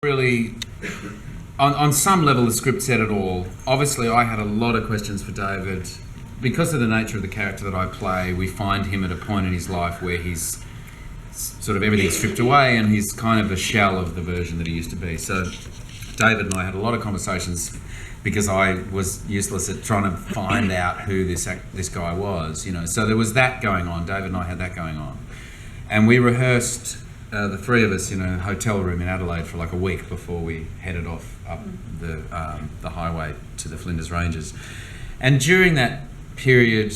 really, on some level, the script said it all. Obviously, I had a lot of questions for David. Because of the nature of the character that I play, we find him at a point in his life where he's sort of everything's stripped away and he's kind of a shell of the version that he used to be. So David and I had a lot of conversations because I was useless at trying to find out who this guy was, you know. So there was that going on. David and I had that going on. And we rehearsed, the three of us, in a hotel room in Adelaide for like a week before we headed off up the highway to the Flinders Ranges. And during that period,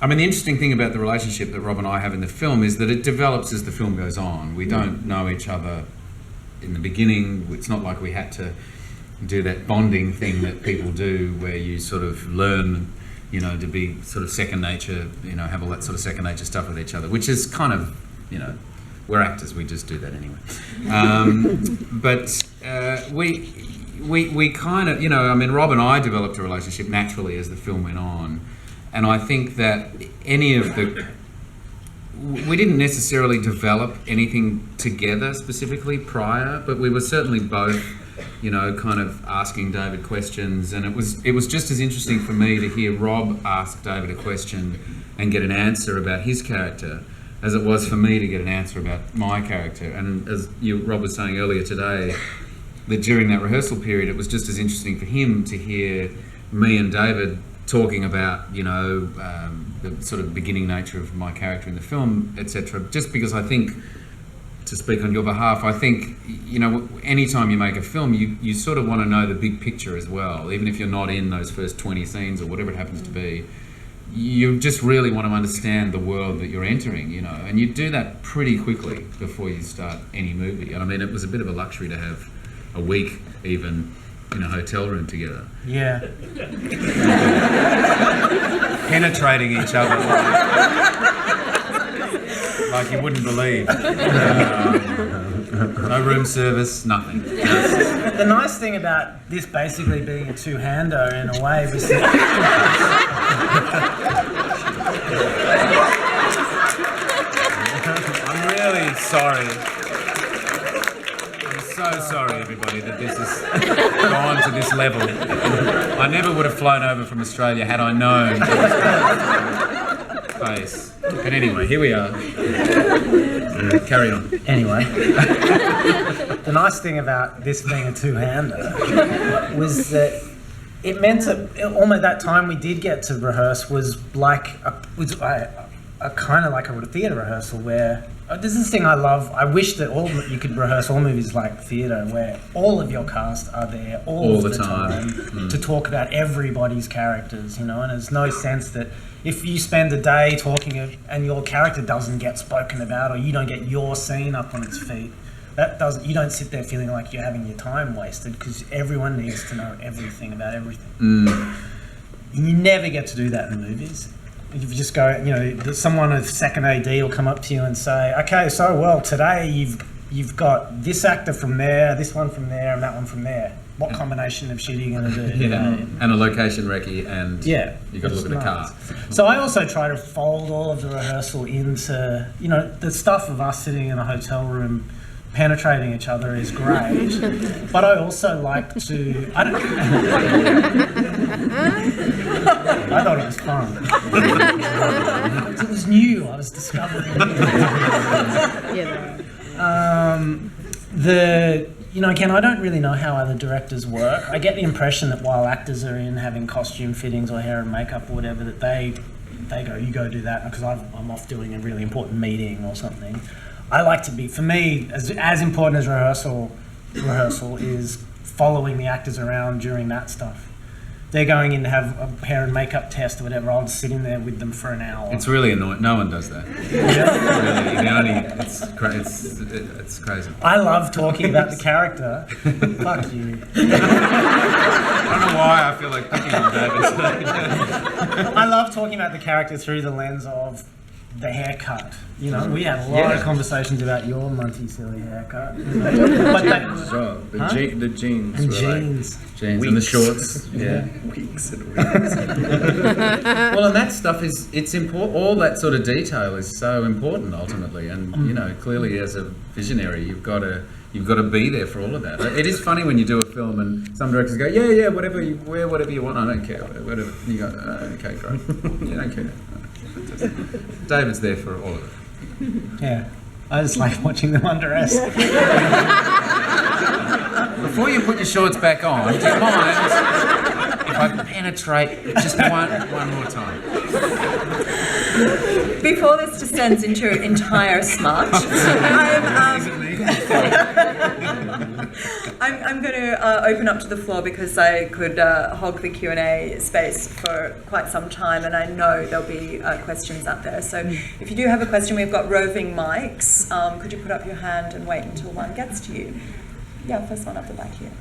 I mean, the interesting thing about the relationship that Rob and I have in the film is that it develops as the film goes on. We don't know each other in the beginning. It's not like we had to do that bonding thing that people do where you sort of learn, you know, to be sort of second nature, you know, have all that sort of second nature stuff with each other, which is kind of, you know, we're actors, we just do that anyway. But we kind of, you know, I mean, Rob and I developed a relationship naturally as the film went on. And I think that we didn't necessarily develop anything together specifically prior, but we were certainly both, you know, kind of asking David questions. And it was just as interesting for me to hear Rob ask David a question and get an answer about his character as it was for me to get an answer about my character. And as Rob was saying earlier today, that during that rehearsal period, it was just as interesting for him to hear me and David talking about, you know, the sort of beginning nature of my character in the film, etc. Just because I think, to speak on your behalf, I think, you know, anytime you make a film, you sort of want to know the big picture as well, even if you're not in those first 20 scenes or whatever it happens to be. You just really want to understand the world that you're entering, you know, and you do that pretty quickly before you start any movie. And I mean, it was a bit of a luxury to have a week even in a hotel room together. Yeah. Penetrating each other like you wouldn't believe. No room service, nothing. The nice thing about this basically being a two-hander in a way was that I'm really sorry. So sorry, everybody, that this has gone to this level. I never would have flown over from Australia had I known face. But anyway, here we are. Carry on. Anyway, the nice thing about this being a two-hander was that it meant that almost that time we did get to rehearse was like a kind of like a theatre rehearsal where. This is the thing I love. I wish that you could rehearse all movies like theatre, where all of your cast are there all the time to talk about everybody's characters, you know. And there's no sense that if you spend a day talking and your character doesn't get spoken about, or you don't get your scene up on its feet, you don't sit there feeling like you're having your time wasted, because everyone needs to know everything about everything. You never get to do that in movies. You just go, you know, someone of second AD will come up to you and say, okay, so well, today you've got this actor from there, this one from there, and that one from there. What combination of shit are you going to do? Yeah, and a location recce, and you've got to look at a car. So I also try to fold all of the rehearsal into, you know, the stuff of us sitting in a hotel room penetrating each other is great, but I also like to, I thought it was fun. It was new, I was discovering you know, again, I don't really know how other directors work. I get the impression that while actors are in having costume fittings or hair and makeup or whatever, that they go, you go do that, because I'm off doing a really important meeting or something. I like to be, for me, as important as rehearsal is following the actors around during that stuff. They're going in to have a hair and makeup test or whatever, I'll just sit in there with them for an hour. It's really annoying. No one does that. It's crazy. I love talking about the character. Fuck you. I don't know why I feel like picking on David. I love talking about the character through the lens of the haircut. You know, we had a lot of conversations about your Monty-silly haircut. But the jeans. and were jeans. Jeans and the shorts. Like weeks and weeks. Well, and that stuff it's important. All that sort of detail is so important ultimately, and you know, clearly as a visionary, you've got to be there for all of that. It is funny when you do a film and some directors go, yeah, whatever you wear, whatever you want. I don't care, whatever. And you go, okay, great. You don't care. David's there for all of it. Yeah, I just like watching them undress. Before you put your shorts back on, do you mind if I penetrate just one more time? Before this descends into entire smut, I'm going to open up to the floor because I could hog the Q&A space for quite some time, and I know there'll be questions out there. So if you do have a question, we've got roving mics. Could you put up your hand and wait until one gets to you? Yeah, first one up the back here.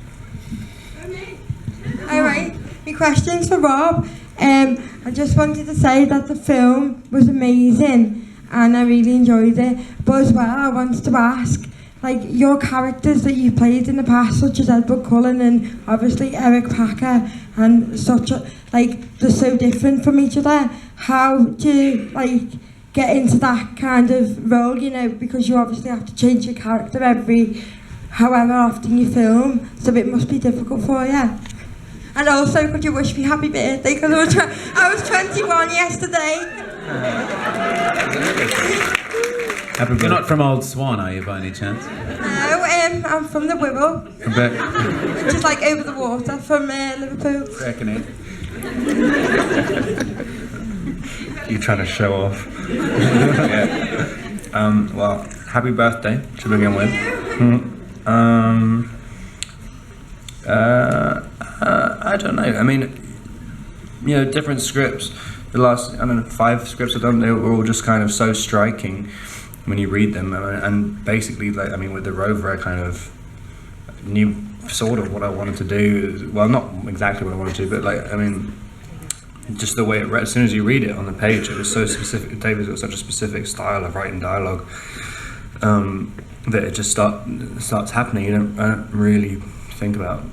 All right, my question's for Rob. I just wanted to say that the film was amazing and I really enjoyed it. But as well, I wanted to ask, like, your characters that you played in the past, such as Edward Cullen and obviously Eric Packer, and they're so different from each other. How do you, get into that kind of role, you know, because you obviously have to change your character however often you film, so it must be difficult for you. And also, could you wish me happy birthday, because I was 21 yesterday. You're not from Old Swan, are you, by any chance? No, I'm from the Wirral, which is like over the water from Liverpool. Cracking You trying to show off? Yeah. Well, happy birthday to begin with. I don't know. I mean, you know, different scripts. The last, 5 scripts I've done, they were all just kind of so striking when you read them. And basically, with the Rover, I kind of knew sort of what I wanted to do. Well, not exactly what I wanted to, but just the way it read. As soon as you read it on the page, it was so specific. David's got such a specific style of writing dialogue that it just starts happening. I don't really think about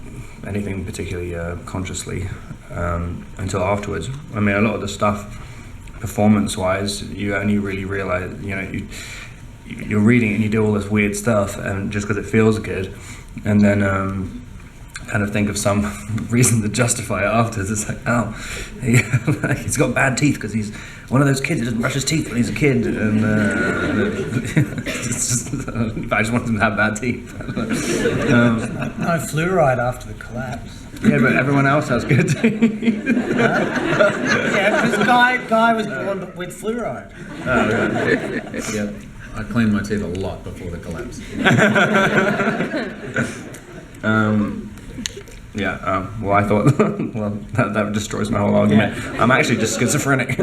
anything particularly consciously until afterwards. A lot of the stuff, performance-wise, you only really realize, you're reading it and you do all this weird stuff, and just because it feels good, and then kind of think of some reason to justify it afterwards. It's like, he's got bad teeth because he's one of those kids who doesn't brush his teeth when he's a kid, and I just want him to have bad teeth. No fluoride after the collapse. Yeah, but everyone else has good teeth. Yeah, because guy was born with fluoride. Oh, right. Yeah, I cleaned my teeth a lot before the collapse. Well, I thought, that destroys my whole argument. Yeah. I'm actually just schizophrenic.